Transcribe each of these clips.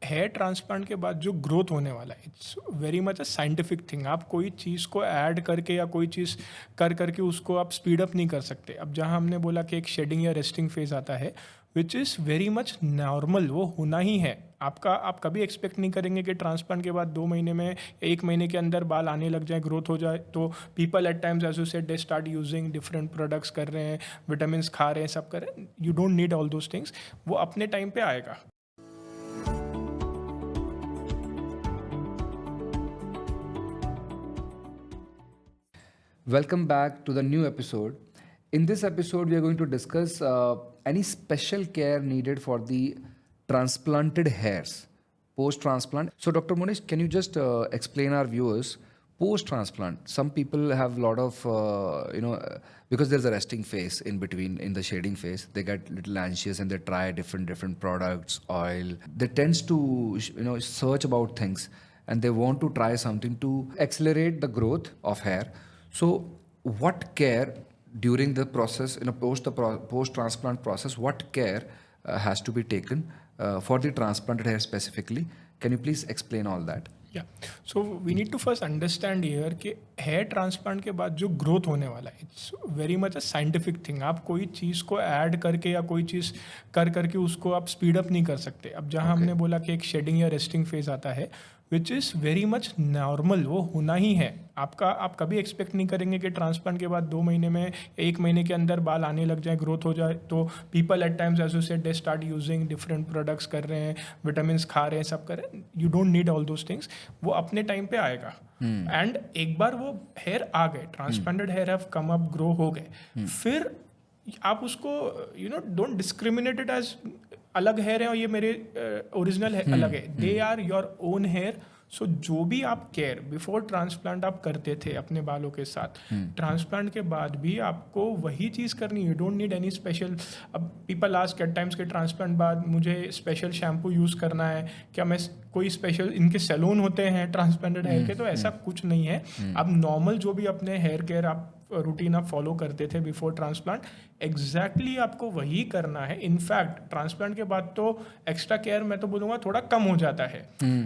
Hair transplant के बाद जो ग्रोथ होने वाला है it's very much a scientific thing. आप कोई चीज़ को ऐड करके या कोई चीज़ कर करके उसको आप स्पीड अप नहीं कर सकते। अब जहाँ हमने बोला कि एक शेडिंग या रेस्टिंग फेज आता है which is very much normal, वो होना ही है। आप कभी एक्सपेक्ट नहीं करेंगे कि ट्रांसप्लांट के बाद 2 महीने में 1 महीने के अंदर बाल आने लग जाए, ग्रोथ हो जाए। तो people at times as you said they start using different products, कर रहे हैं, विटामिन खा रहे हैं, सब कर रहे हैं। You don't need all those things, वो अपने टाइम पे आएगा। Welcome back to the new episode. In this episode, we are going to discuss any special care needed for the transplanted hairs post transplant. So, Dr. Monish, can you just explain our viewers post transplant? Some people have a lot of, because there's a resting phase in between, in the shading phase, they get little anxious and they try different products, oil. They tends to, search about things and they want to try something to accelerate the growth of hair. So, what care during the process in a post transplant process? What care has to be taken for the transplanted hair specifically? Can you please explain all that? या so we need to first understand here कि hair transplant के बाद जो growth होने वाला है it's very much a scientific thing. आप कोई चीज़ को ऐड करके या कोई चीज़ कर करके उसको आप स्पीड अप नहीं कर सकते। अब जहाँ हमने बोला कि एक शेडिंग या रेस्टिंग फेज आता है which is very much normal, वो होना ही है। आप कभी एक्सपेक्ट नहीं करेंगे कि ट्रांसप्लांट के बाद 2 महीने में 1 महीने के अंदर बाल आने लग जाए, ग्रोथ हो जाए। तो people at times as you said they start using different products, कर रहे हैं, विटामिन खा रहे हैं, सब कर रहे हैं। You don't need all those things, वो अपने टाइम पे आएगा। एंड एक बार वो हेयर आ गए, transplanted hair have come up, grow हो गए, फिर आप उसको डोंट डिस्क्रिमिनेट इट एज अलग हेयर है और ये मेरे ओरिजिनल अलग है। They are your own hair. So जो भी आप केयर बिफोर ट्रांसप्लांट आप करते थे अपने बालों के साथ, ट्रांसप्लांट के बाद भी आपको वही चीज़ करनी है। You don't need any special. अब पीपल आस्क एट टाइम्स के ट्रांसप्लांट बाद मुझे स्पेशल शैम्पू यूज़ करना है क्या, मैं कोई स्पेशल, इनके सैलून होते हैं ट्रांसप्लांटेड हेयर के, तो ऐसा कुछ नहीं है। अब नॉर्मल जो भी अपने हेयर केयर आप रूटीन आप फॉलो करते थे बिफोर ट्रांसप्लांट, एग्जैक्टली आपको वही करना है। इनफैक्ट ट्रांसप्लांट के बाद तो एक्स्ट्रा केयर मैं तो बोलूँगा थोड़ा कम हो जाता है।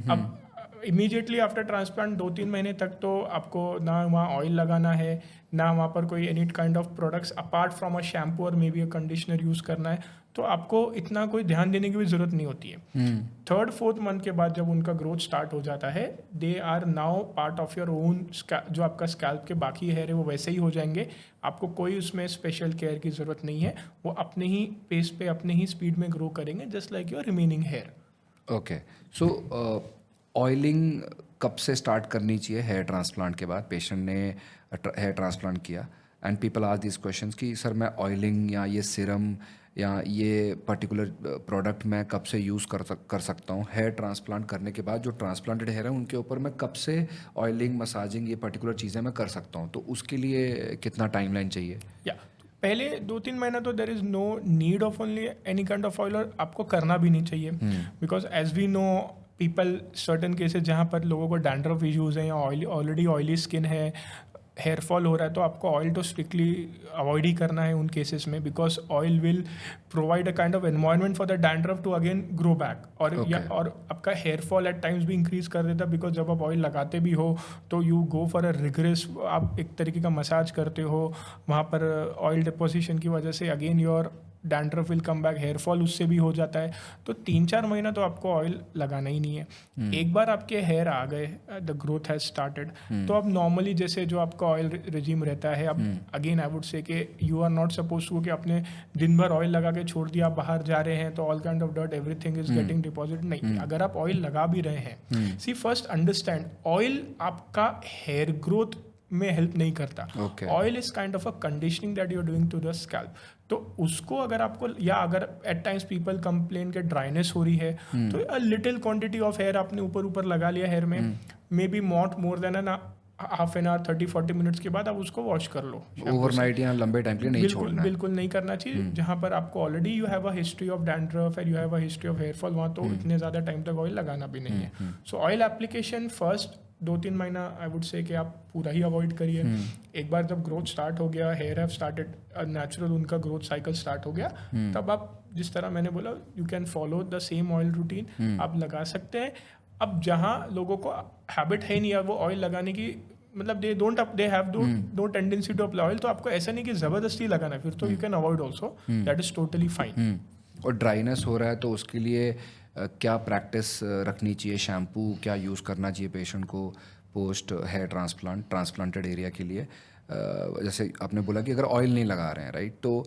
अब इमीडिएटली आफ्टर ट्रांसप्लांट 2-3 महीने तक तो आपको ना वहाँ ऑयल लगाना है, ना वहाँ पर कोई any kind of products apart from a shampoo और may be a conditioner use करना है। तो आपको इतना कोई ध्यान देने की भी ज़रूरत नहीं होती है। 3rd-4th मंथ के बाद जब उनका ग्रोथ स्टार्ट हो जाता है, they are now part of your own. जो आपका स्कैल्प के बाकी हेयर है वो वैसे ही हो जाएंगे। आपको कोई उसमें स्पेशल केयर की ज़रूरत नहीं है। वो अपने ही पेस पे, अपने ही स्पीड में ग्रो करेंगे, just like your remaining hair. Okay, so oiling कब से स्टार्ट करनी चाहिए हेयर ट्रांसप्लांट के बाद? पेशेंट ने हेयर ट्रांसप्लांट किया and people ask this questions कि सर मैं ऑयलिंग या ये सिरम या ये पर्टिकुलर प्रोडक्ट मैं कब से यूज़ कर सकता हूँ हेयर ट्रांसप्लांट करने के बाद? जो ट्रांसप्लांटेड हेयर है उनके ऊपर मैं कब से ऑयलिंग, मसाजिंग, ये पर्टिकुलर चीज़ें मैं कर सकता हूँ? तो उसके लिए कितना टाइमलाइन चाहिए? या पहले 2-3 महीना तो there is no need of only any kind of oil, और आपको करना भी नहीं चाहिए। Because as we know people, certain cases जहाँ पर लोगों को डैंड्रफ इश्यूज़ हैं या ऑलरेडी ऑयली स्किन है, हेयर फॉल हो रहा है, तो आपको ऑयल तो स्ट्रिक्टली अवॉइड ही करना है उन केसेस में। Because oil will provide a kind of environment for the dandruff to again grow back. और आपका हेयर फॉल एट टाइम्स भी इंक्रीज कर देता है। बिकॉज जब आप ऑयल लगाते भी हो तो you go for a regress, आप एक तरीके का मसाज करते हो, वहाँ पर ऑयल डिपोजिशन की वजह से again your dandruff will come back, hair fall उससे भी हो जाता है। तो 3-4 महीना तो आपको ऑयल लगाना ही नहीं है। एक बार आपके हेयर आ गए, द ग्रोथ हैज स्टार्टेड, तो अब नॉर्मली जैसे जो आपका ऑयल रिजीम रहता है, अब अगेन आई वुड से कि you are not suppose to कि आपने दिन भर ऑयल लगा के छोड़ दिया, आप बाहर जा रहे हैं तो all kind of dirt everything is getting deposit. नहीं, अगर आप ऑयल लगा भी रहे हैं, सी फर्स्ट अंडरस्टैंड, ऑयल आपका हेयर ग्रोथ में हेल्प नहीं करता। Oil is kind of a conditioning that you are doing to the scalp. तो उसको अगर आपको, या अगर एट टाइम्स पीपल कंप्लेन के ड्राइनेस हो रही है, तो a little quantity of hair आपने ऊपर लगा लिया हेयर में, may be not more than an half an hour, 30-40 minutes के बाद आप उसको वॉश कर लो। ओवरनाइट या लंबे टाइम के लिए नहीं छोड़ना है। बिल्कुल नहीं करना चाहिए। जहाँ पर आपको already you have a history of dandruff and you have a history of hair fall, वहाँ तो इतने ज़्यादा टाइम तक ऑयल लगाना भी नहीं है। सो ऑयल एप्लीकेशन फर्स्ट 2-3 महीना आई वुड से कि आप पूरा ही अवॉइड करिए। एक बार जब ग्रोथ स्टार्ट हो गया, हेयर हैव स्टार्टेड नेचुरल, उनका ग्रोथ साइकिल स्टार्ट हो गया, तब आप जिस तरह मैंने बोला you can follow the same oil routine, आप लगा सकते हैं। अब जहाँ लोगों को हैबिट है नहीं है वो ऑयल लगाने की, मतलब they have no tendency to apply oil, तो आपको ऐसा नहीं कि ज़बरदस्ती लगाना है, फिर तो you can avoid also, that is totally fine. और ड्राइनेस हो रहा है तो उसके लिए क्या प्रैक्टिस रखनी चाहिए, शैम्पू क्या यूज़ करना चाहिए पेशेंट को पोस्ट हेयर ट्रांसप्लांटेड एरिया के लिए? जैसे आपने बोला कि अगर ऑयल नहीं लगा रहे हैं, राइट, तो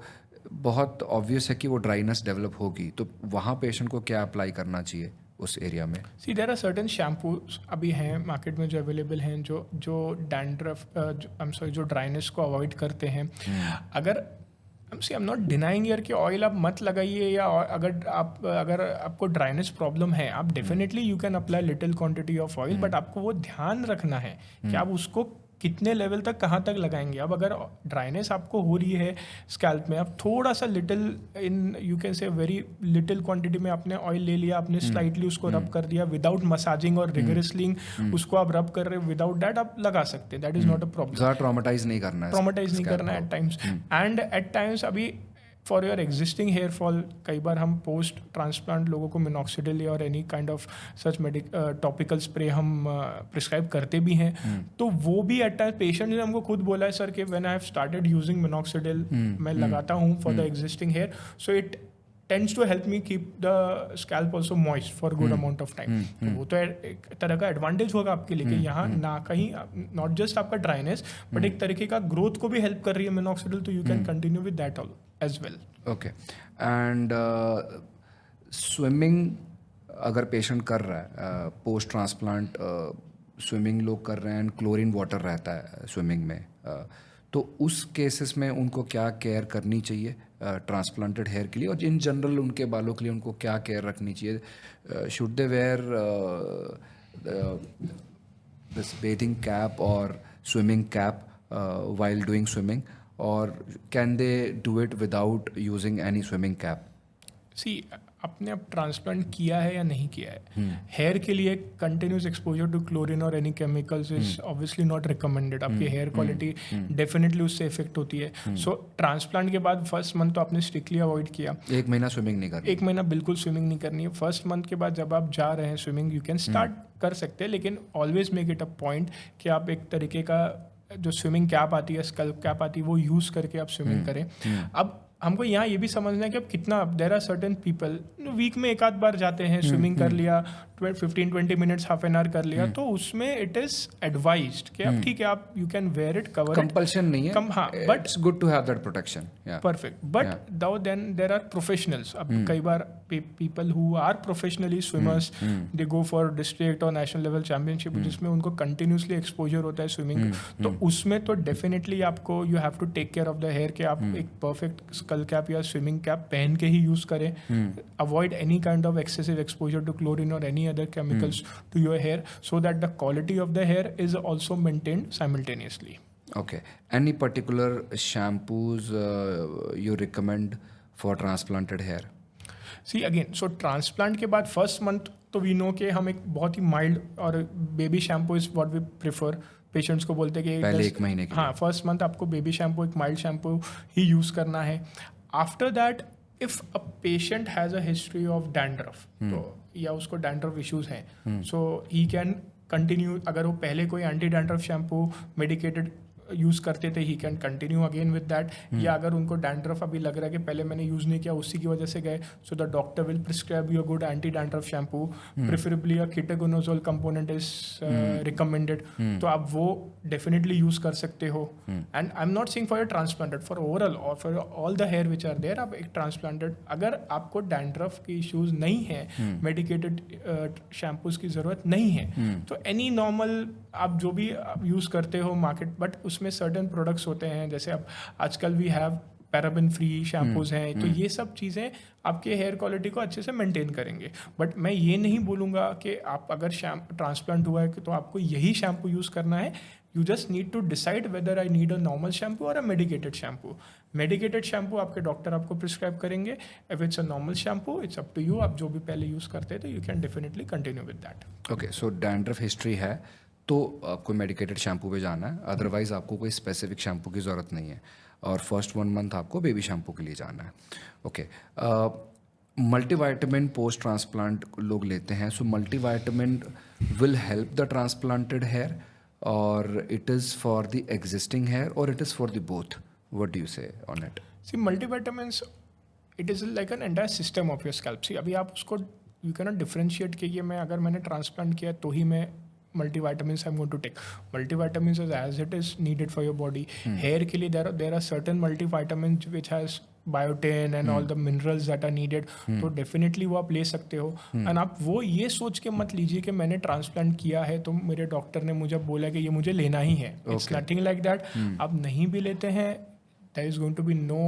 बहुत ऑब्वियस है कि वो ड्राइनेस डेवलप होगी, तो वहाँ पेशेंट को क्या अप्लाई करना चाहिए उस एरिया में? सी देयर आर सर्टेन शैम्पूज अभी हैं मार्केट में जो अवेलेबल हैं जो डैंड्रफ जो ड्राइनेस को अवॉइड करते हैं। अगर आई एम नॉट डिनाइंग ईयर कि ऑयल आप मत लगाइए, या अगर आपको ड्राइनेस प्रॉब्लम है, आप definitely you can apply little quantity of oil, but आपको वो ध्यान रखना है कि आप उसको कितने लेवल तक कहाँ तक लगाएंगे। अब अगर ड्राइनेस आपको हो रही है स्कैल्प में, आप थोड़ा सा little in you can say very little quantity में आपने ऑयल ले लिया, आपने स्लाइटली उसको रब कर दिया विदाउट मसाजिंग और रिगरसली उसको आप रब कर रहे हो, विदाउट दैट आप लगा सकते हैं, that is not a problem. ज़्यादा ट्रॉमेटाइज नहीं करना है, ट्रॉमेटाइज नहीं करना है at times. And at times अभी for your existing hair fall, कई बार हम पोस्ट ट्रांसप्लांट लोगों को मिनॉक्सिडिल और any kind of such topical spray हम प्रिस्क्राइब करते भी हैं। तो वो भी एट टाइम पेशेंट ने हमको खुद बोला है सर कि when I have started using minoxidil, मैं लगाता हूँ for the existing hair, so it tends to help me keep the scalp also moist for good amount of time. तो वो तो एक तरह का एडवांटेज होगा आपके लिए कि यहाँ ना कहीं नॉट जस्ट आपका ड्राइनेस बट एक तरीके का ग्रोथ को भी हेल्प कर रही है मिनॉक्सिडिल, तो you can continue with that all as well. Okay. And swimming अगर पेशेंट कर रहा है पोस्ट ट्रांसप्लांट, स्विमिंग लोग कर रहे हैं एंड क्लोरीन वाटर रहता है स्विमिंग में, तो उस केसेस में उनको क्या केयर करनी चाहिए ट्रांसप्लांटेड हेयर के लिए, और इन जनरल उनके बालों के लिए उनको क्या केयर रखनी चाहिए? Should they wear this bathing cap और swimming cap while doing swimming, or can they do it without using any swimming cap? सी आपने अब ट्रांसप्लांट किया है या नहीं किया है, हेयर के लिए कंटिन्यूस एक्सपोजर टू क्लोरीन और any chemicals is obviously not recommended. आपकी हेयर क्वालिटी डेफिनेटली उससे इफेक्ट होती है। सो ट्रांसप्लांट के बाद फर्स्ट मंथ तो आपने स्ट्रिक्टली अवॉइड किया, 1 महीना स्विमिंग नहीं करनी, 1 महीना बिल्कुल स्विमिंग नहीं करनी है। फर्स्ट मंथ के बाद जब आप जा रहे हैं स्विमिंग, यू कैन स्टार्ट कर सकते हैं, लेकिन always make it a point कि आप एक तरीके का जो स्विमिंग कैप आती है, स्कल्प कैप आती है, वो यूज़ करके आप स्विमिंग करें। अब हमको यहाँ ये भी समझना है कि अब कितना, there are certain people week में एक आध बार जाते हैं, स्विमिंग कर लिया 15-20 मिनट्स हाफ एन आवर कर लिया, तो उसमें इट इज एडवाइज्ड कि आप ठीक है आप you can wear it, cover compulsion नहीं है, हाँ, but it's good to have that protection, perfect. But though then there are professionals. अब कई बार people who are professionally swimmers, they go for district और नेशनल लेवल चैंपियनशिप, जिसमें उनको continuously exposure होता है स्विमिंग, तो उसमें तो डेफिनेटली आपको you have to take care of the hair कि आप एक परफेक्ट स्कल कैप या स्विमिंग कैप पहन के ही यूज करें। Avoid any kind of excessive exposure to chlorine और any other chemicals to your hair, so that the quality of the hair is also maintained simultaneously. Okay. Any particular shampoos you recommend for transplanted hair? See again, so transplant के बाद first month तो we know कि हम एक बहुत ही mild और baby shampoo is what we prefer. Patients को बोलते हैं कि पहले 1 महीने के लिए, हाँ, फर्स्ट मंथ आपको बेबी शैम्पू, एक माइल्ड शैम्पू ही यूज़ करना है। After that if a patient has a history of dandruff, तो या उसको डैंड्रफ इश्यूज हैं, सो ही कैन कंटिन्यू, अगर वो पहले कोई anti dandruff shampoo medicated use करते थे, he can continue again with that. या अगर उनको डैंड्रफ अभी लग रहा है कि पहले मैंने यूज़ नहीं किया, उसी की वजह से गए, so the doctor will prescribe you a good anti dandruff shampoo, preferably a ketoconazole component is recommended, तो आप वो डेफिनेटली यूज़ कर सकते हो। And I am not saying for your transplanted, for overall और for all the hair which are there, आप एक transplanted, अगर आपको डैंड्रफ की इश्यूज नहीं है, मेडिकेटेड शैम्पूज की ज़रूरत नहीं है, तो एनी नॉर्मल आप जो भी यूज़ करते हो मार्केट, बट उसमें सर्टेन प्रोडक्ट्स होते हैं, जैसे अब आजकल we have paraben free shampoos हैं, तो ये सब चीज़ें आपके हेयर क्वालिटी को अच्छे से मेंटेन करेंगे। बट मैं ये नहीं बोलूँगा कि आप अगर ट्रांसप्लांट हुआ है तो आपको यही शैम्पू यूज़ करना है। You just need to decide whether I need a normal shampoo और a medicated shampoo. Medicated shampoo आपके डॉक्टर आपको प्रिस्क्राइब करेंगे। If it's a normal shampoo, it's up to you, आप जो भी पहले यूज़ करते थे, you can definitely continue with that. Okay, so dandruff history है तो आपको मेडिकेटेड शैम्पू पे जाना है, अदरवाइज आपको कोई स्पेसिफिक शैम्पू की ज़रूरत नहीं है, और फर्स्ट 1 मंथ आपको बेबी शैम्पू के लिए जाना है। ओके, मल्टीविटामिन पोस्ट ट्रांसप्लांट लोग लेते हैं, so multivitamin will help the transplanted hair, और it is for the existing hair, और it is for the both? What do you say on it? See multivitamins it is like an entire system of your scalp. See अभी आप उसको you can not differentiate कि ये मैं अगर मैंने transplant किया तो ही मैं multivitamins I'm going to take. Multivitamins is as it is needed for your body. Hair के लिए there are certain multivitamins which has biotin and all the minerals that are needed. तो definitely वो आप ले सकते हो. And आप वो ये सोच के मत लीजिए कि मैंने ट्रांसप्लांट किया है तो मेरे डॉक्टर ने मुझे बोला कि ये मुझे लेना ही है. It's nothing like that. आप नहीं भी लेते हैं, there is going to be no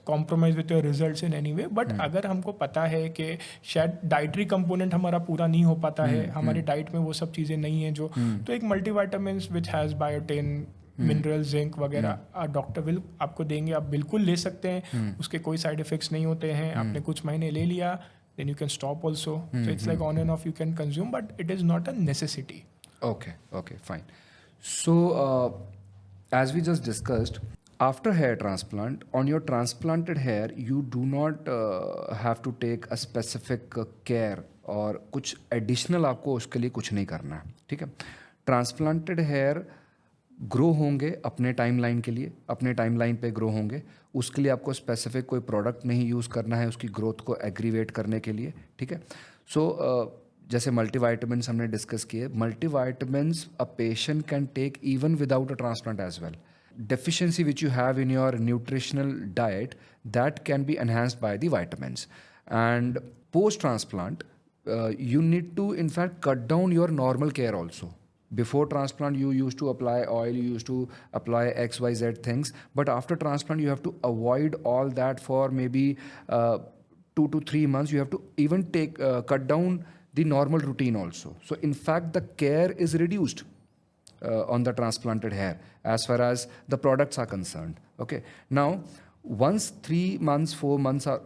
compromise with your results in any way. But अगर हमको पता है कि शायद डाइटरी कंपोनेंट हमारा पूरा नहीं हो पाता है, हमारी डाइट में वो सब चीज़ें नहीं हैं जो, तो एक multivitamins which has biotin, mineral, zinc वगैरह डॉक्टर विल आपको देंगे. आप बिल्कुल ले सकते हैं, उसके कोई साइड इफेक्ट्स नहीं होते हैं. आपने कुछ महीने ले लिया, then you can stop also. So it's like on and off you can consume, but it is not a necessity. Okay, fine. So, as we just discussed, after hair transplant, on your transplanted hair, you do not have to take a specific care, और कुछ additional आपको उसके लिए कुछ नहीं करना है, ठीक है? ट्रांसप्लांटेड हेयर ग्रो होंगे अपने टाइमलाइन के लिए, अपने टाइमलाइन पे ग्रो होंगे. उसके लिए आपको स्पेसिफिक कोई प्रोडक्ट नहीं यूज़ करना है उसकी ग्रोथ को एग्रीवेट करने के लिए, ठीक है? सो जैसे मल्टीविटामिन्स हमने डिस्कस किए, multivitamins a patient can take even without a transplant as well. Deficiency which you have in your nutritional diet, that can be enhanced by the vitamins. And post transplant, you need to in fact cut down your normal care also. Before transplant you used to apply oil, you used to apply xyz things, but after transplant you have to avoid all that for maybe 2 to 3 months. You have to even cut down the normal routine also. So in fact the care is reduced on the transplanted hair as far as the products are concerned. Okay, now once 3 months 4 months are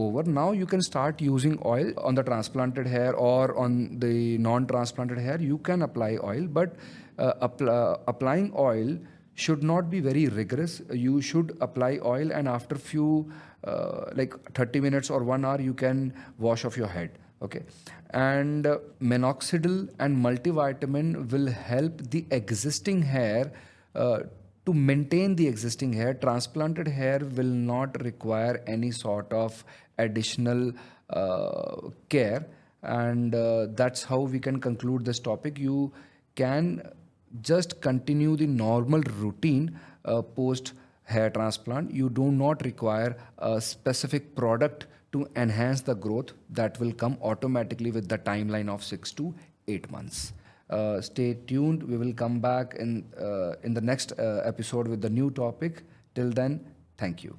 over, now you can start using oil on the transplanted hair, or on the non-transplanted hair you can apply oil, but applying oil should not be very rigorous. You should apply oil, and after few like 30 minutes or 1 hour you can wash off your head. Okay, and minoxidil and multivitamin will help the existing hair to maintain the existing hair. Transplanted hair will not require any sort of additional care, and that's how we can conclude this topic. You can just continue the normal routine post hair transplant. You do not require a specific product to enhance the growth. That will come automatically with the timeline of 6 to 8 months. Stay tuned. We will come back in the next episode with the new topic. Till then, thank you.